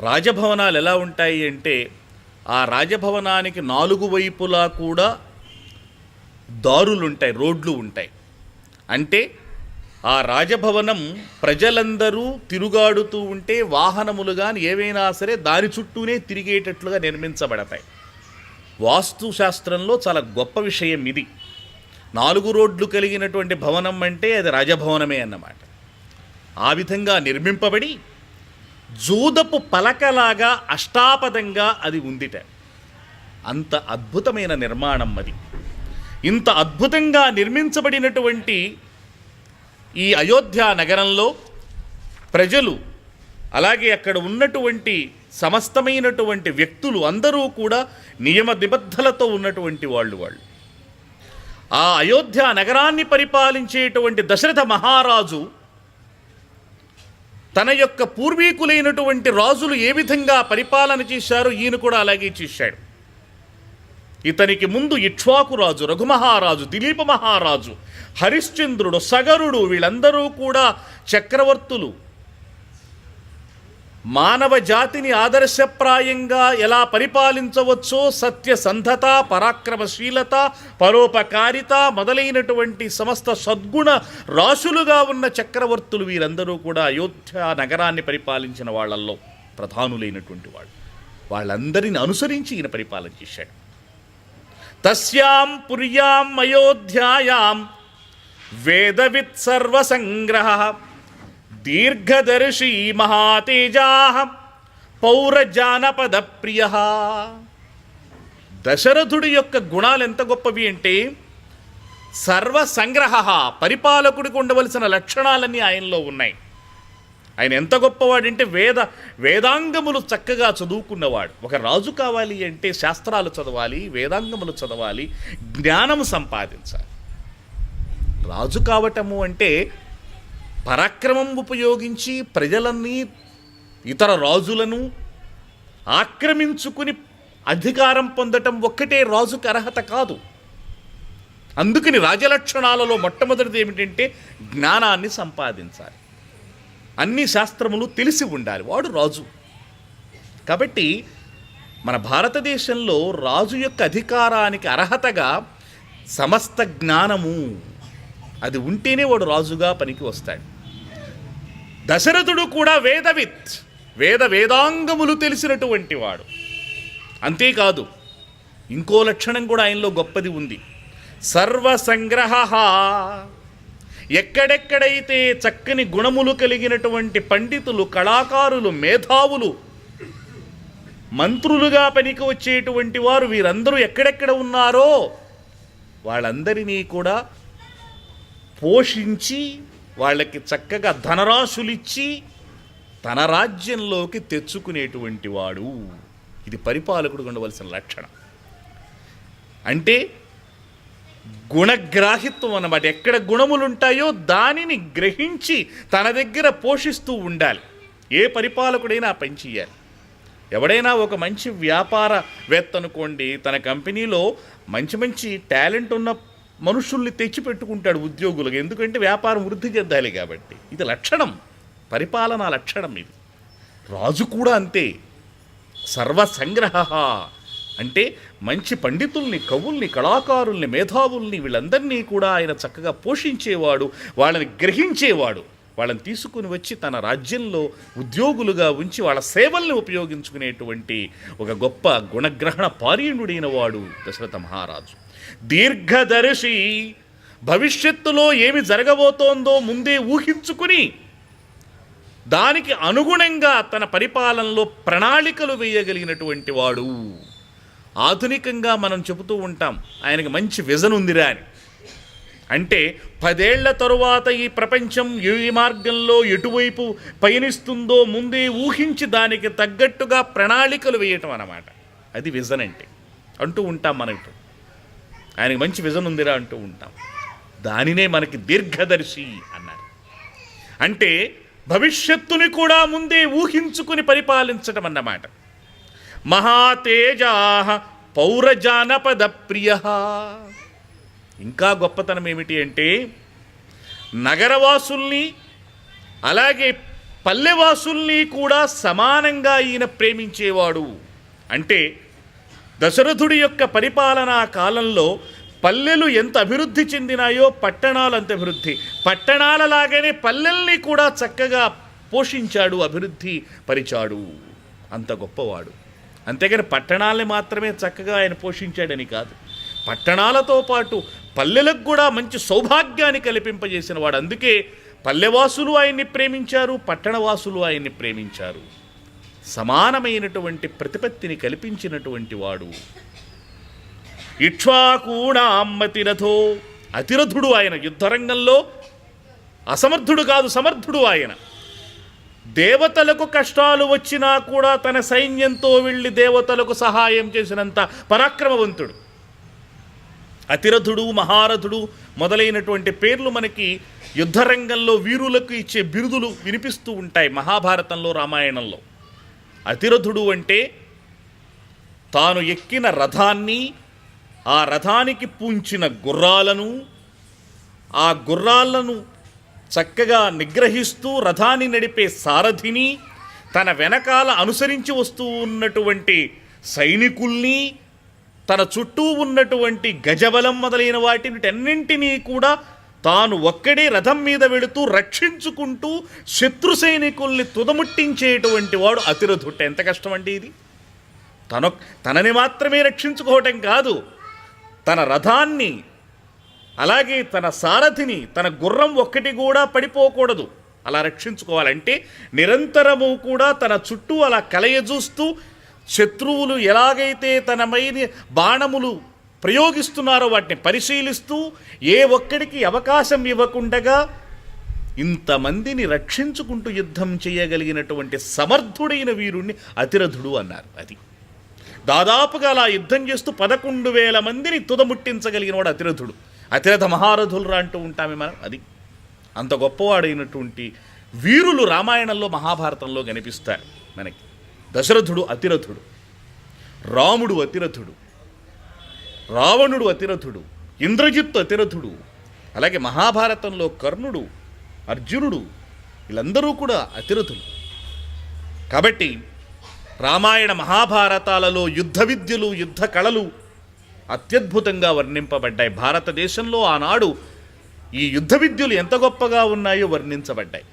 రాజభవనాలు ఎలా ఉంటాయి అంటే, ఆ రాజభవనానికి 4 వైపులా కూడా దారులుంటాయి, రోడ్లు ఉంటాయి. అంటే ఆ రాజభవనం ప్రజలందరూ తిరుగాడుతూ ఉంటే వాహనములు కానీ ఏవైనా సరే దాని చుట్టూనే తిరిగేటట్లుగా నిర్మించబడతాయి. వాస్తుశాస్త్రంలో చాలా గొప్ప విషయం ఇది. 4 రోడ్లు కలిగినటువంటి భవనం అంటే అది రాజభవనమే అన్నమాట. ఆ విధంగా నిర్మింపబడి జూదపు పలకలాగా అష్టాపదంగా అది ఉందిట. అంత అద్భుతమైన నిర్మాణం అది. ఇంత అద్భుతంగా నిర్మించబడినటువంటి ఈ అయోధ్య నగరంలో ప్రజలు, అలాగే అక్కడ ఉన్నటువంటి సమస్తమైనటువంటి వ్యక్తులు అందరూ కూడా నియమ నిబద్ధలతో ఉన్నటువంటి వాళ్ళు. ఆ అయోధ్య నగరాన్ని పరిపాలించేటువంటి దశరథ మహారాజు తన యొక్క పూర్వీకులైనటువంటి రాజులు ఏ విధంగా పరిపాలన చేశారో ఈయన కూడా అలాగే చేశాడు. ఇతనికి ముందు ఇక్ష్వాకు రాజు, రఘుమహారాజు, దిలీప మహారాజు, హరిశ్చంద్రుడు, సగరుడు, వీళ్ళందరూ కూడా చక్రవర్తులు. మానవ జాతిని ఆదర్శప్రాయంగా ఎలా పరిపాలించవచ్చో సత్యసంధత, పరాక్రమశీలత, పరోపకారిత మొదలైనటువంటి సమస్త సద్గుణ రాశులుగా ఉన్న చక్రవర్తులు వీరందరూ కూడా అయోధ్య నగరాన్ని పరిపాలించిన వాళ్ళల్లో ప్రధానులైనటువంటి వాళ్ళు. వాళ్ళందరిని అనుసరించి ఈయన పరిపాలన చేశాడు. తస్యాం పుర్యాం అయోధ్యాయాం వేదవిత్ సర్వసంగ్రహ దీర్ఘదర్శీ మహాతేజా పౌరజానపద ప్రియ. దశరథుడి యొక్క గుణాలు ఎంత గొప్పవి అంటే, సర్వసంగ్రహ, పరిపాలకుడికి ఉండవలసిన లక్షణాలన్నీ ఆయనలో ఉన్నాయి. ఆయన ఎంత గొప్పవాడంటే వేదాంగములు చక్కగా చదువుకున్నవాడు. ఒక రాజు కావాలి అంటే శాస్త్రాలు చదవాలి, వేదాంగములు చదవాలి, జ్ఞానము సంపాదించాలి. రాజు కావటము అంటే పరాక్రమం ఉపయోగించి ప్రజలన్నీ, ఇతర రాజులను ఆక్రమించుకుని అధికారం పొందటం ఒక్కటే రాజుకి అర్హత కాదు. అందుకని రాజలక్షణాలలో మొట్టమొదటిది ఏమిటంటే జ్ఞానాన్ని సంపాదించాలి. అన్ని శాస్త్రములు తెలిసి ఉండాలి, వాడు రాజు. కాబట్టి మన భారతదేశంలో రాజు యొక్క అధికారానికి అర్హతగా సమస్త జ్ఞానము అది ఉంటేనే వాడు రాజుగా పనికి వస్తాడు. దశరథుడు కూడా వేదవిత్, వేదాంగములు తెలిసినటువంటి వాడు. అంతేకాదు, ఇంకో లక్షణం కూడా ఆయనలో గొప్పది ఉంది, సర్వసంగ్రహ. ఎక్కడెక్కడైతే చక్కని గుణములు కలిగినటువంటి పండితులు, కళాకారులు, మేధావులు, మంత్రులుగా పనికి వచ్చేటువంటి వారు వీరందరూ ఎక్కడెక్కడ ఉన్నారో వాళ్ళందరినీ కూడా పోషించి వాళ్ళకి చక్కగా ధనరాశులిచ్చి తన రాజ్యంలోకి తెచ్చుకునేటువంటి వాడు. ఇది పరిపాలకుడు ఉండవలసిన లక్షణం. అంటే గుణగ్రాహిత్వం అన్నమాట. ఎక్కడ గుణములు ఉంటాయో దానిని గ్రహించి తన దగ్గర పోషిస్తూ ఉండాలి. ఏ పరిపాలకుడైనా ఆ పని చేయాలి. ఎవడైనా ఒక మంచి వ్యాపారవేత్త అనుకోండి, తన కంపెనీలో మంచి టాలెంట్ ఉన్న మనుషుల్ని తెచ్చిపెట్టుకుంటాడు ఉద్యోగులుగా. ఎందుకంటే వ్యాపారం వృద్ధి చెందాలి కాబట్టి. ఇది లక్షణం, పరిపాలనా లక్షణం ఇది. రాజు కూడా అంతే. సర్వసంగ్రహ అంటే మంచి పండితుల్ని, కవుల్ని, కళాకారుల్ని, మేధావుల్ని వీళ్ళందరినీ కూడా ఆయన చక్కగా పోషించేవాడు, వాళ్ళని గ్రహించేవాడు. వాళ్ళని తీసుకుని వచ్చి తన రాజ్యంలో ఉద్యోగులుగా ఉంచి వాళ్ళ సేవల్ని ఉపయోగించుకునేటువంటి ఒక గొప్ప గుణగ్రహణ పారీణుడైన వాడు దశరథ మహారాజు. దీర్ఘదర్శి, భవిష్యత్తులో ఏమి జరగబోతోందో ముందే ఊహించుకుని దానికి అనుగుణంగా తన పరిపాలనలో ప్రణాళికలు వేయగలిగినటువంటి వాడు. ఆధునికంగా మనం చెబుతూ ఉంటాం ఆయనకి మంచి విజన్ ఉందిరా అని. అంటే 10 ఏళ్ల తరువాత ఈ ప్రపంచం ఏ మార్గంలో ఎటువైపు పయనిస్తుందో ముందే ఊహించి దానికి తగ్గట్టుగా ప్రణాళికలు వేయటం అన్నమాట. అది విజన్ అంటే అంటూ ఉంటాం మనం. ఆయనకి మంచి విజన్ ఉందిరా అంటూ ఉంటాం. దానినే మనకి దీర్ఘదర్శి అన్నారు. అంటే భవిష్యత్తుని కూడా ముందే ఊహించుకుని పరిపాలించటం అన్నమాట. మహాతేజా పౌరజానపద ప్రియ. ఇంకా గొప్పతనం ఏమిటి అంటే నగరవాసుల్ని, అలాగే పల్లెవాసుల్ని కూడా సమానంగా ఈయన ప్రేమించేవాడు. అంటే దశరథుడి యొక్క పరిపాలనా కాలంలో పల్లెలు ఎంత అభివృద్ధి చెందినాయో పట్టణాలు అంత అభివృద్ధి, పట్టణాలలాగానే పల్లెల్ని కూడా చక్కగా పోషించాడు, అభివృద్ధి పరిచాడు. అంత గొప్పవాడు. అంతేగాని పట్టణాలని మాత్రమే చక్కగా ఆయన పోషించాడని కాదు, పట్టణాలతో పాటు పల్లెలకు కూడా మంచి సౌభాగ్యాన్ని కల్పింపజేసిన వాడు. అందుకే పల్లెవాసులు ఆయన్ని ప్రేమించారు, పట్టణవాసులు ఆయన్ని ప్రేమించారు. సమానమైనటువంటి ప్రతిపత్తిని కల్పించినటువంటి వాడు. ఇక్ష్వాకూణామతిరథో, అతిరథుడు ఆయన. యుద్ధరంగంలో అసమర్థుడు కాదు, సమర్థుడు ఆయన. దేవతలకు కష్టాలు వచ్చినా కూడా తన సైన్యంతో వెళ్ళి దేవతలకు సహాయం చేసినంత పరాక్రమవంతుడు. అతిరథుడు, మహారథుడు మొదలైనటువంటి పేర్లు మనకి యుద్ధరంగంలో వీరులకు ఇచ్చే బిరుదులు వినిపిస్తూ ఉంటాయి మహాభారతంలో, రామాయణంలో. అతిరథుడు అంటే తాను ఎక్కిన రథాన్ని, ఆ రథానికి పూంచిన గుర్రాలను, ఆ గుర్రాలను చక్కగా నిగ్రహిస్తూ రథాన్ని నడిపే సారథిని, తన వెనకాల అనుసరించి వస్తూ ఉన్నటువంటి సైనికుల్ని, తన చుట్టూ ఉన్నటువంటి గజబలం మొదలైన వాటినిటన్నింటినీ కూడా తాను ఒక్కడే రథం మీద వెళుతూ రక్షించుకుంటూ శత్రు సైనికుల్ని తుదముట్టించేటువంటి వాడు అతిరథుడు. ఎంత కష్టం అండి ఇది! తనని మాత్రమే రక్షించుకోవటం కాదు, తన రథాన్ని, అలాగే తన సారథిని, తన గుర్రం ఒక్కటి కూడా పడిపోకూడదు, అలా రక్షించుకోవాలంటే నిరంతరము కూడా తన చుట్టూ అలా కలయజూస్తూ శత్రువులు ఎలాగైతే తన మీద బాణములు ప్రయోగిస్తున్నారో వాటిని పరిశీలిస్తూ ఏ ఒక్కడికి అవకాశం ఇవ్వకుండగా ఇంతమందిని రక్షించుకుంటూ యుద్ధం చేయగలిగినటువంటి సమర్థుడైన వీరుణ్ణి అతిరథుడు అన్నారు. అది దాదాపుగా అలా యుద్ధం చేస్తూ 11,000 మందిని తుదముట్టించగలిగిన వాడు అతిరథుడు. అతిరథ మహారథులు అంటూ ఉంటామే మనం. అది అంత గొప్పవాడైనటువంటి వీరులు రామాయణంలో, మహాభారతంలో కనిపిస్తారు మనకి. దశరథుడు అతిరథుడు, రాముడు అతిరథుడు, రావణుడు అతిరథుడు, ఇంద్రజిత్తు అతిరథుడు, అలాగే మహాభారతంలో కర్ణుడు, అర్జునుడు, వీళ్ళందరూ కూడా అతిరథులు. కాబట్టి రామాయణ మహాభారతాలలో యుద్ధ విద్యలు, యుద్ధ కళలు అత్యద్భుతంగా వర్ణింపబడ్డాయి. భారతదేశంలో ఆనాడు ఈ యుద్ధ విద్యలు ఎంత గొప్పగా ఉన్నాయో వర్ణించబడ్డాయి.